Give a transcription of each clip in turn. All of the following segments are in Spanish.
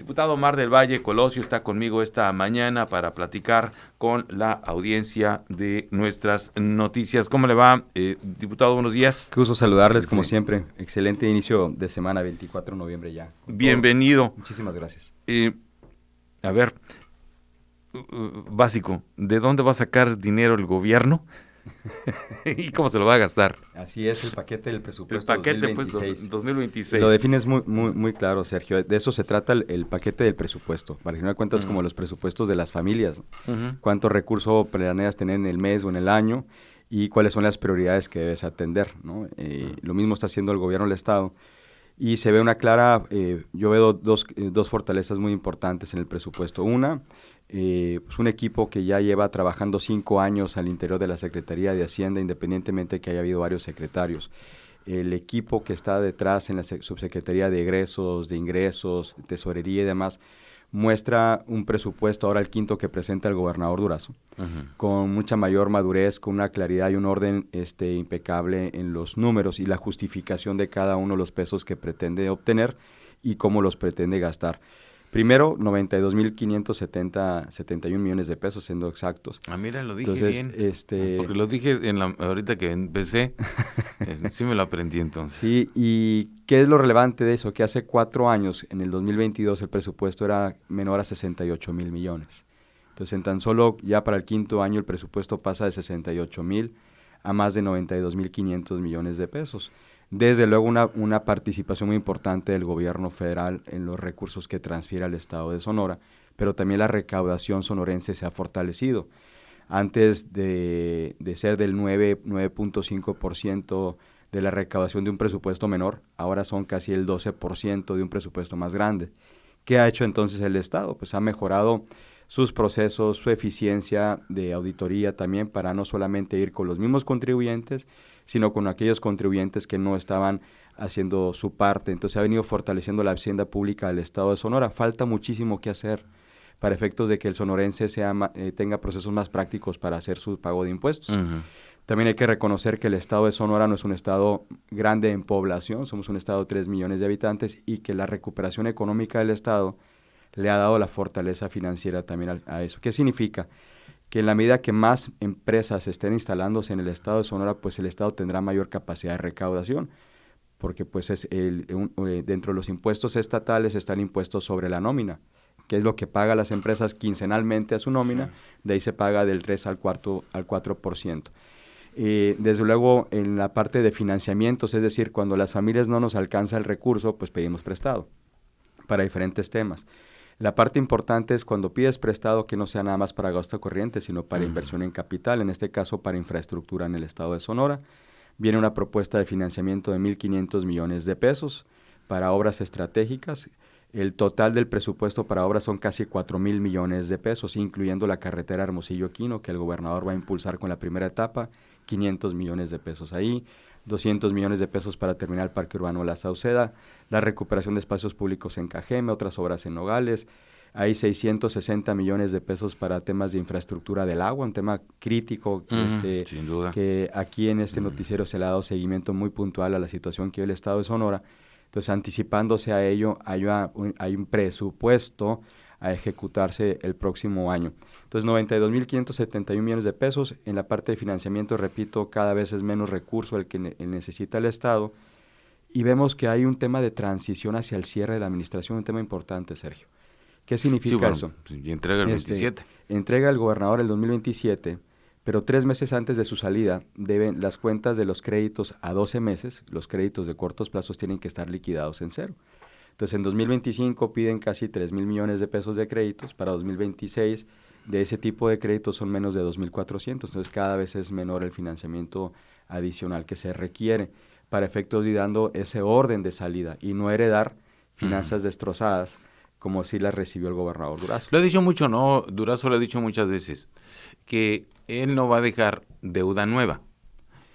Diputado Omar del Valle Colosio está conmigo esta mañana para platicar con la audiencia de nuestras noticias. ¿Cómo le va, diputado? Buenos días. Qué gusto saludarles, como siempre. Excelente inicio de semana, 24 de noviembre ya. Bienvenido. Muchísimas gracias. A ver, básico, ¿de dónde va a sacar dinero el gobierno? ¿Y cómo se lo va a gastar? Así es, el paquete del presupuesto el paquete, 2026. Pues, 2026. Lo defines muy claro, Sergio. De eso se trata el paquete del presupuesto. Para que no cuentas como los presupuestos de las familias. Cuánto recurso planeas tener en el mes o en el año y cuáles son las prioridades que debes atender, ¿no? Lo mismo está haciendo el gobierno del Estado. Y se ve una clara, yo veo dos fortalezas muy importantes en el presupuesto. Una, pues un equipo que ya lleva trabajando 5 años al interior de la Secretaría de Hacienda, independientemente de que haya habido varios secretarios. El equipo que está detrás en la Subsecretaría de Egresos, de Ingresos, de Tesorería y demás, muestra un presupuesto, ahora el quinto que presenta el gobernador Durazo, con mucha mayor madurez, con una claridad y un orden impecable en los números y la justificación de cada uno de los pesos que pretende obtener y cómo los pretende gastar. Primero, 92,571 millones de pesos, siendo exactos. Mira, lo dije. Entonces, bien. Porque lo dije ahorita que empecé, sí me lo aprendí entonces. Sí, y ¿qué es lo relevante de eso? Que hace 4 años, en el 2022, el presupuesto era menor a 68,000 millones. Entonces, en tan solo ya para el quinto año, el presupuesto pasa de 68,000 a más de 92,500 millones de pesos. Desde luego una participación muy importante del gobierno federal en los recursos que transfiere al estado de Sonora, pero también la recaudación sonorense se ha fortalecido. Antes de ser del 9.5% de la recaudación de un presupuesto menor, ahora son casi el 12% de un presupuesto más grande. ¿Qué ha hecho entonces el Estado? Pues ha mejorado sus procesos, su eficiencia de auditoría también para no solamente ir con los mismos contribuyentes, sino con aquellos contribuyentes que no estaban haciendo su parte. Entonces ha venido fortaleciendo la hacienda pública del estado de Sonora. Falta muchísimo que hacer para efectos de que el sonorense tenga procesos más prácticos para hacer su pago de impuestos. También hay que reconocer que el estado de Sonora no es un estado grande en población, somos un estado de 3 millones de habitantes y que la recuperación económica del estado le ha dado la fortaleza financiera también a eso. ¿Qué significa? Que en la medida que más empresas estén instalándose en el estado de Sonora, pues el estado tendrá mayor capacidad de recaudación, porque pues dentro de los impuestos estatales están impuestos sobre la nómina, que es lo que paga las empresas quincenalmente a su nómina, de ahí se paga del 3 al 4%. Desde luego en la parte de financiamientos, es decir, cuando las familias no nos alcanza el recurso, pues pedimos prestado para diferentes temas. La parte importante es cuando pides prestado que no sea nada más para gasto corriente, sino para inversión en capital, en este caso para infraestructura en el estado de Sonora. Viene una propuesta de financiamiento de 1,500 millones de pesos para obras estratégicas. El total del presupuesto para obras son casi 4,000 millones de pesos, incluyendo la carretera Hermosillo-Quino, que el gobernador va a impulsar con la primera etapa, 500 millones de pesos ahí. 200 millones de pesos para terminar el Parque Urbano La Sauceda, la recuperación de espacios públicos en Cajeme, otras obras en Nogales. Hay 660 millones de pesos para temas de infraestructura del agua, un tema crítico sin duda. Que aquí en este noticiero se le ha dado seguimiento muy puntual a la situación que vive el estado de Sonora. Entonces, anticipándose a ello, hay un presupuesto a ejecutarse el próximo año. Entonces, 92,571 millones de pesos. En la parte de financiamiento, repito, cada vez es menos recurso el que necesita el Estado. Y vemos que hay un tema de transición hacia el cierre de la administración, un tema importante, Sergio. ¿Qué significa eso? Y entrega el 27. Entrega el gobernador el 2027, pero 3 meses antes de su salida deben las cuentas de los créditos a 12 meses, los créditos de cortos plazos tienen que estar liquidados en cero. Entonces, en 2025 piden casi 3,000 millones de pesos de créditos, para 2026 de ese tipo de créditos son menos de 2,400, entonces cada vez es menor el financiamiento adicional que se requiere para efectos de dando ese orden de salida y no heredar finanzas destrozadas como si las recibió el gobernador Durazo. Lo ha dicho mucho, ¿no? Durazo lo ha dicho muchas veces, que él no va a dejar deuda nueva,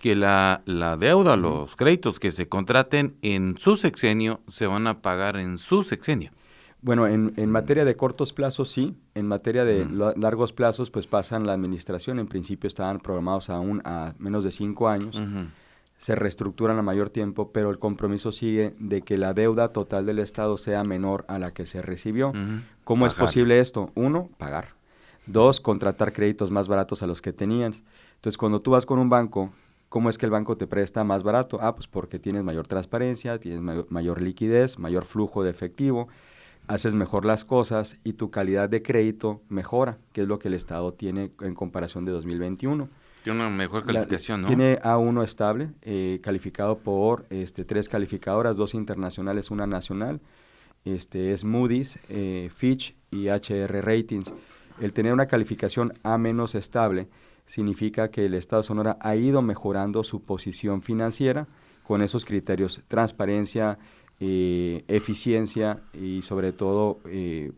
que la deuda, los créditos que se contraten en su sexenio se van a pagar en su sexenio. Bueno, en materia de cortos plazos sí, en materia de largos plazos pues pasan la administración, en principio estaban programados aún a menos de 5 años. se reestructuran a mayor tiempo, pero el compromiso sigue de que la deuda total del Estado sea menor a la que se recibió. ¿Cómo es posible esto? 1, pagar. 2, contratar créditos más baratos a los que tenían. Entonces, cuando tú vas con un banco, ¿cómo es que el banco te presta más barato? Pues porque tienes mayor transparencia, tienes mayor liquidez, mayor flujo de efectivo, haces mejor las cosas y tu calidad de crédito mejora, que es lo que el Estado tiene en comparación de 2021. Tiene una mejor calificación, ¿no? Tiene A1 estable, calificado por 3 calificadoras, 2 internacionales, una nacional. Es Moody's, Fitch y HR Ratings. El tener una calificación A- estable significa que el Estado de Sonora ha ido mejorando su posición financiera con esos criterios: transparencia, eficiencia y sobre todo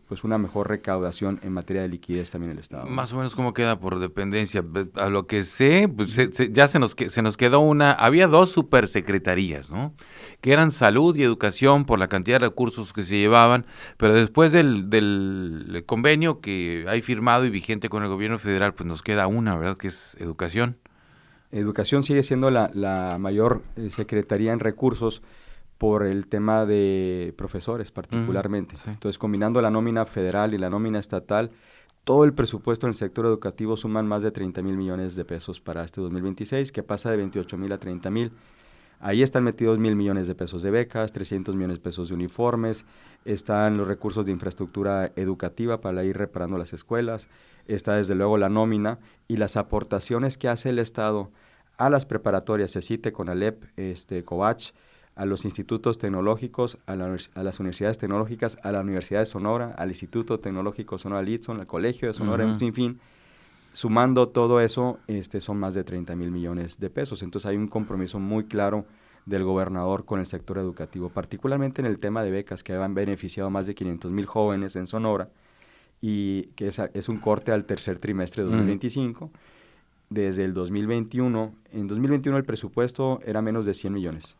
pues una mejor recaudación en materia de liquidez también en el Estado. Más o menos cómo queda por dependencia. A lo que sé, pues ya se nos quedó había 2 supersecretarías, ¿no? Que eran salud y educación por la cantidad de recursos que se llevaban, pero después del convenio que hay firmado y vigente con el gobierno federal, pues nos queda una, ¿verdad? Que es educación. Educación sigue siendo la mayor secretaría en recursos por el tema de profesores particularmente. Sí. Entonces, combinando la nómina federal y la nómina estatal, todo el presupuesto en el sector educativo suman más de 30,000 millones de pesos para este 2026, que pasa de 28,000 a 30,000. Ahí están metidos 1,000 millones de pesos de becas, 300 millones de pesos de uniformes, están los recursos de infraestructura educativa para ir reparando las escuelas, está desde luego la nómina y las aportaciones que hace el Estado a las preparatorias, CECITE, CONALEP, COVACH, a los institutos tecnológicos, a las universidades tecnológicas, a la Universidad de Sonora, al Instituto Tecnológico Sonora Litson, al Colegio de Sonora, en fin, sumando todo eso, son más de 30,000 millones de pesos. Entonces hay un compromiso muy claro del gobernador con el sector educativo, particularmente en el tema de becas, que han beneficiado a más de 500,000 jóvenes en Sonora, y que es un corte al tercer trimestre de 2025. Desde el 2021, en 2021 el presupuesto era menos de 100 millones.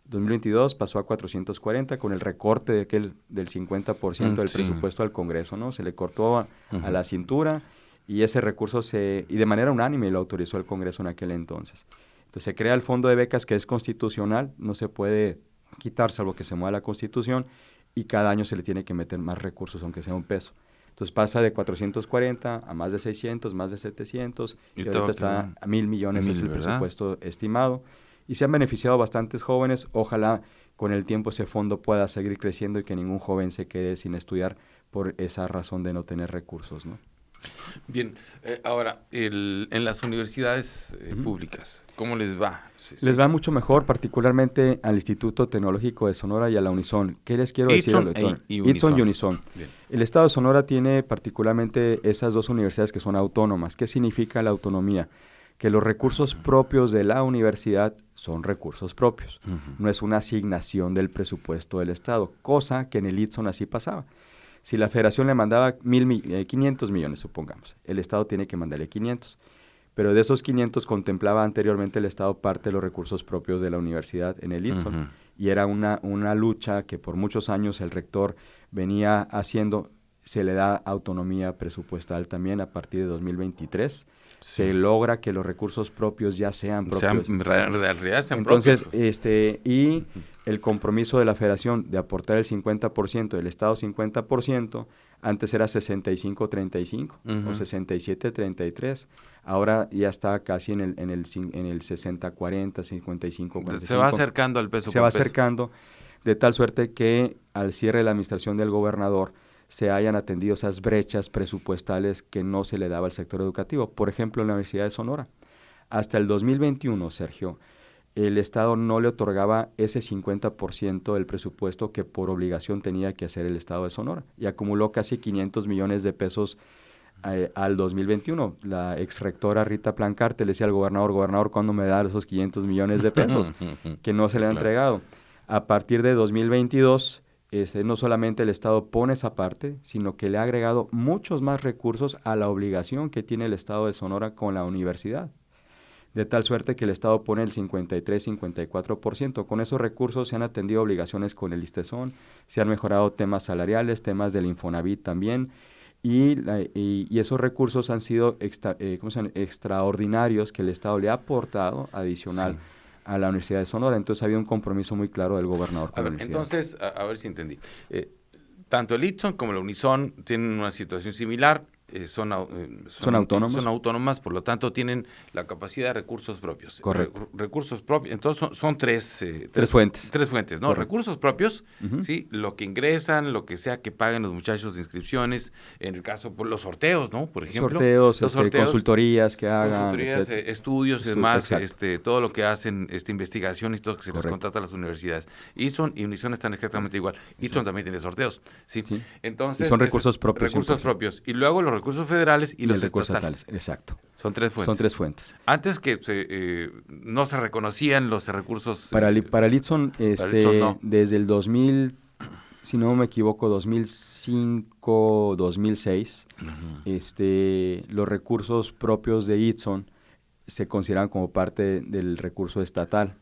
2022 pasó a 440 con el recorte del 50% del presupuesto al Congreso, ¿no? Se le cortó a la cintura y ese recurso y de manera unánime lo autorizó el Congreso en aquel entonces. Entonces se crea el fondo de becas, que es constitucional, no se puede quitar salvo que se mueva la Constitución, y cada año se le tiene que meter más recursos, aunque sea un peso. Entonces pasa de 440 a más de 600, más de 700, y ahorita está a 1,000 millones, es el presupuesto estimado. Y se han beneficiado bastantes jóvenes. Ojalá con el tiempo ese fondo pueda seguir creciendo y que ningún joven se quede sin estudiar por esa razón de no tener recursos, ¿no? Bien, ahora, en las universidades públicas, ¿cómo les va? Les va mucho mejor, particularmente al Instituto Tecnológico de Sonora y a la Unison. ¿Qué les quiero decir? Itson y Unison. El Estado de Sonora tiene particularmente esas 2 universidades que son autónomas. ¿Qué significa la autonomía? Que los recursos propios de la universidad son recursos propios. No es una asignación del presupuesto del Estado, cosa que en el Itson así pasaba. Si la federación le mandaba 500 millones, supongamos, el Estado tiene que mandarle 500. Pero de esos 500 contemplaba anteriormente el Estado parte de los recursos propios de la universidad en el Itson. Y era una lucha que por muchos años el rector venía haciendo. Se le da autonomía presupuestal también a partir de 2023. Se logra que los recursos propios ya sean propios. Entonces, y el compromiso de la federación de aportar el 50%, del Estado 50%, antes era 65-35 o 67-33. Ahora ya está casi en el 60-40, 55-45. Se va acercando al peso. Se va acercando, de tal suerte que al cierre de la administración del gobernador se hayan atendido esas brechas presupuestales que no se le daba al sector educativo. Por ejemplo, en la Universidad de Sonora. Hasta el 2021, Sergio, el Estado no le otorgaba ese 50% del presupuesto que por obligación tenía que hacer el Estado de Sonora, y acumuló casi 500 millones de pesos al 2021. La ex rectora Rita Plancarte le decía al gobernador, ¿cuándo me da esos 500 millones de pesos? Que no se le han entregado. A partir de 2022, no solamente el Estado pone esa parte, sino que le ha agregado muchos más recursos a la obligación que tiene el Estado de Sonora con la universidad. De tal suerte que el Estado pone el 53-54%. Con esos recursos se han atendido obligaciones con el ISTESON, se han mejorado temas salariales, temas del Infonavit también, y esos recursos han sido extraordinarios que el Estado le ha aportado adicional a la Universidad de Sonora. Entonces había un compromiso muy claro del gobernador con la universidad. Entonces, a ver si entendí. Tanto el ITSON como la Unison tienen una situación similar. Son autónomos. Son autónomas, por lo tanto tienen la capacidad de recursos propios. Correcto. Recursos propios. Entonces son tres fuentes. Tres fuentes, ¿no? Correcto. Recursos propios, ¿sí? Lo que ingresan, lo que sea que paguen los muchachos de inscripciones, en el caso, por los sorteos, ¿no? Por ejemplo. Los consultorías que hagan. Estudios y demás, todo lo que hacen, investigación y todo lo que se les contrata a las universidades. ITSON y Unison están exactamente igual. ITSON también tiene sorteos, ¿sí? Entonces, y son recursos propios. Recursos propios. Y luego los recursos federales y los estatales. Exacto. Son tres fuentes. Antes que no se reconocían los recursos. Para el ITSON, no. desde el 2000, si no me equivoco, 2005, 2006, los recursos propios de ITSON se consideran como parte del recurso estatal.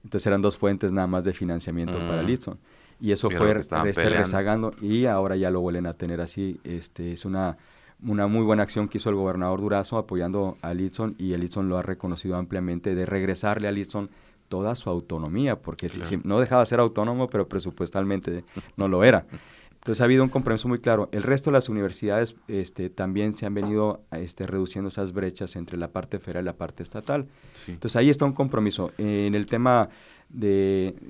Entonces eran dos fuentes nada más de financiamiento para el ITSON. Y eso fue rezagando y ahora ya lo vuelven a tener así. Es una muy buena acción que hizo el gobernador Durazo apoyando al ITSON, y el ITSON lo ha reconocido ampliamente, de regresarle al ITSON toda su autonomía, porque claro, no dejaba de ser autónomo, pero presupuestalmente no lo era. Entonces ha habido un compromiso muy claro. El resto de las universidades también se han venido reduciendo esas brechas entre la parte federal y la parte estatal. Sí. Entonces ahí está un compromiso. En el tema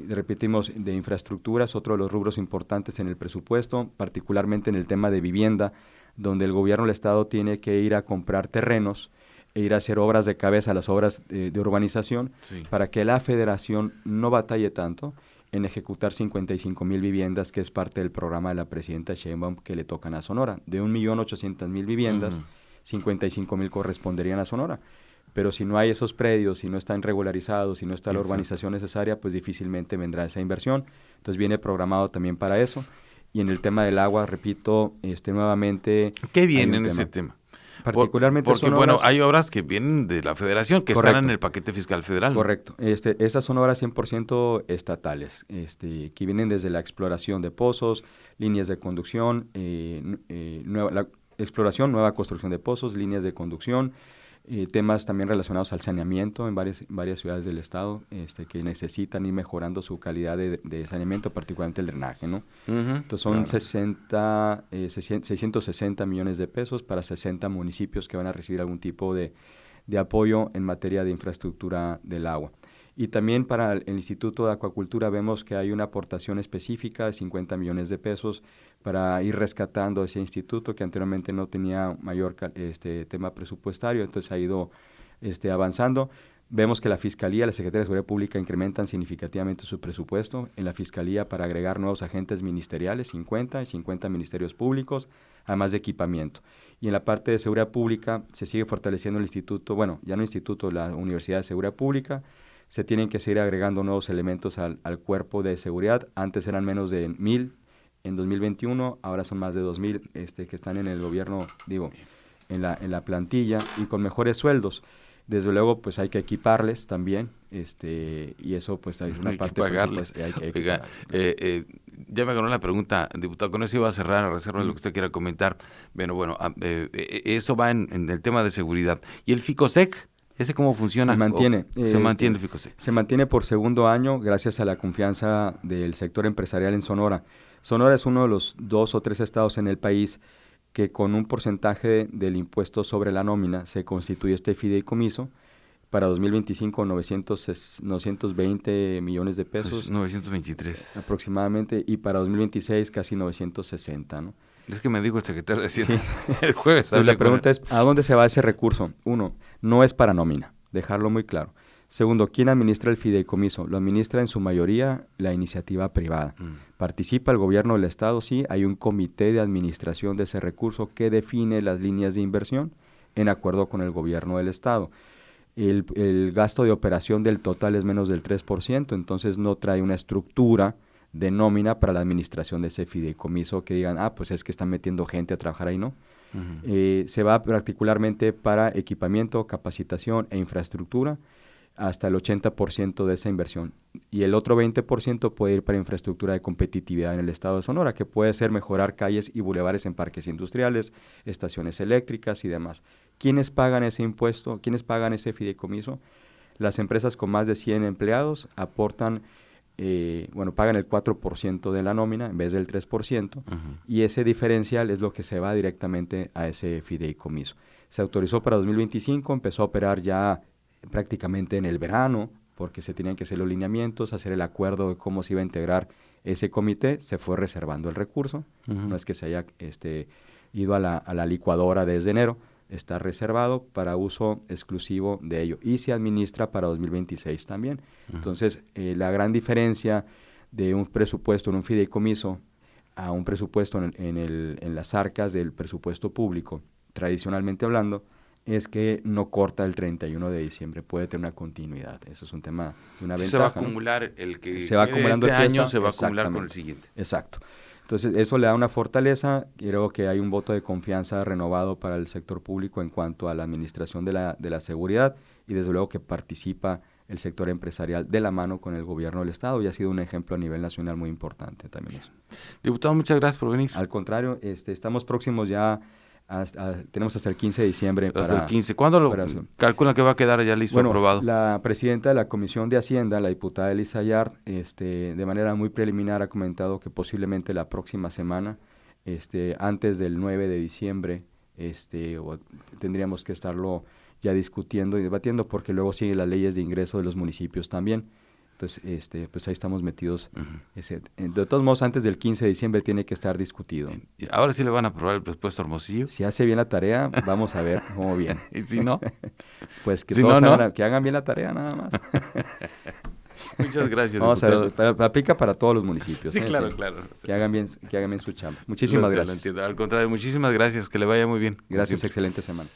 repetimos, de infraestructuras, otro de los rubros importantes en el presupuesto, particularmente en el tema de vivienda, donde el gobierno del estado tiene que ir a comprar terrenos e ir a hacer obras de cabeza, las obras de urbanización, sí, para que la federación no batalle tanto en ejecutar 55,000 viviendas, que es parte del programa de la presidenta Sheinbaum que le tocan a Sonora. De 1,800,000 viviendas, 55,000 corresponderían a Sonora. Pero si no hay esos predios, si no están regularizados, si no está la urbanización necesaria, pues difícilmente vendrá esa inversión. Entonces viene programado también para eso. Y en el tema del agua, repito, nuevamente... ¿Qué viene en ese tema? Particularmente porque, bueno, hay obras que vienen de la federación, que están en el paquete fiscal federal. Correcto. Esas son obras 100% estatales, que vienen desde la exploración de pozos, líneas de conducción, la exploración, nueva construcción de pozos, líneas de conducción, temas también relacionados al saneamiento en varias ciudades del estado, que necesitan ir mejorando su calidad de saneamiento, particularmente el drenaje, ¿no? Entonces son 660 millones de pesos para 60 municipios que van a recibir algún tipo de apoyo en materia de infraestructura del agua. Y también para el Instituto de Acuacultura vemos que hay una aportación específica de 50 millones de pesos para ir rescatando ese instituto que anteriormente no tenía mayor tema presupuestario, entonces ha ido avanzando. Vemos que la Fiscalía, la Secretaría de Seguridad Pública incrementan significativamente su presupuesto en la Fiscalía para agregar nuevos agentes ministeriales, 50 y 50 ministerios públicos, además de equipamiento. Y en la parte de Seguridad Pública se sigue fortaleciendo el instituto, bueno, ya no instituto, la Universidad de Seguridad Pública. Se tienen que seguir agregando nuevos elementos al cuerpo de seguridad. Antes eran menos de 1,000 en 2021, ahora son más de 2,000 que están en el gobierno, en la plantilla y con mejores sueldos. Desde luego, pues hay que equiparles también, y eso pues hay una parte... Pagarles. Oiga, ya me ganó la pregunta, diputado, con eso iba a cerrar a reserva de lo que usted quiera comentar. Bueno, eso va en el tema de seguridad. ¿Y el FICOSEC? ¿Ese cómo funciona? Se mantiene. Se mantiene el FICOSEC. Se mantiene por segundo año gracias a la confianza del sector empresarial en Sonora. Sonora es uno de los 2 o 3 estados en el país que con un porcentaje del impuesto sobre la nómina se constituye este fideicomiso. Para 2025, 920 millones de pesos. Pues 923. Aproximadamente, y para 2026 casi 960, ¿no? Es que me dijo el secretario de Hacienda el jueves. Entonces la pregunta es, ¿a dónde se va ese recurso? 1, no es para nómina, dejarlo muy claro. Segundo, ¿quién administra el fideicomiso? Lo administra en su mayoría la iniciativa privada. ¿Participa el gobierno del estado? Sí, hay un comité de administración de ese recurso que define las líneas de inversión en acuerdo con el gobierno del estado. El gasto de operación del total es menos del 3%, entonces no trae una estructura de nómina para la administración de ese fideicomiso que digan, pues es que están metiendo gente a trabajar ahí, ¿no? Se va particularmente para equipamiento, capacitación e infraestructura, hasta el 80% de esa inversión. Y el otro 20% puede ir para infraestructura de competitividad en el estado de Sonora, que puede ser mejorar calles y bulevares en parques industriales, estaciones eléctricas y demás. ¿Quiénes pagan ese impuesto? ¿Quiénes pagan ese fideicomiso? Las empresas con más de 100 empleados aportan, pagan el 4% de la nómina en vez del 3%, y ese diferencial es lo que se va directamente a ese fideicomiso. Se autorizó para 2025, empezó a operar ya prácticamente en el verano, porque se tenían que hacer los lineamientos, hacer el acuerdo de cómo se iba a integrar ese comité, se fue reservando el recurso, no es que se haya ido a la licuadora desde enero, está reservado para uso exclusivo de ello y se administra para 2026 también. Entonces, la gran diferencia de un presupuesto en un fideicomiso a un presupuesto en las arcas del presupuesto público, tradicionalmente hablando, es que no corta el 31 de diciembre, puede tener una continuidad. Eso es un tema de una ventaja. Se va a acumular, ¿no? El que se va acumulando este año se va a acumular con el siguiente. Exacto. Entonces, eso le da una fortaleza. Creo que hay un voto de confianza renovado para el sector público en cuanto a la administración de la seguridad y desde luego que participa el sector empresarial de la mano con el gobierno del Estado y ha sido un ejemplo a nivel nacional muy importante también eso. Diputado, muchas gracias por venir. Al contrario, estamos próximos ya, tenemos hasta el 15 de diciembre. Hasta el 15. ¿Cuándo lo calcula que va a quedar ya listo, aprobado? La presidenta de la Comisión de Hacienda, la diputada Elisa Ayar, de manera muy preliminar ha comentado que posiblemente la próxima semana, antes del 9 de diciembre, tendríamos que estarlo ya discutiendo y debatiendo porque luego siguen las leyes de ingreso de los municipios también. Entonces, pues ahí estamos metidos. De todos modos, antes del 15 de diciembre tiene que estar discutido. Ahora sí le van a aprobar el presupuesto Hermosillo. Si hace bien la tarea, vamos a ver cómo viene. ¿Y si no? Pues que todos que hagan bien la tarea nada más. Muchas gracias. Vamos a ver, aplica para todos los municipios. Sí, claro, claro. Que hagan bien su chamba. Muchísimas gracias. Al contrario, muchísimas gracias. Que le vaya muy bien. Gracias, excelente semana.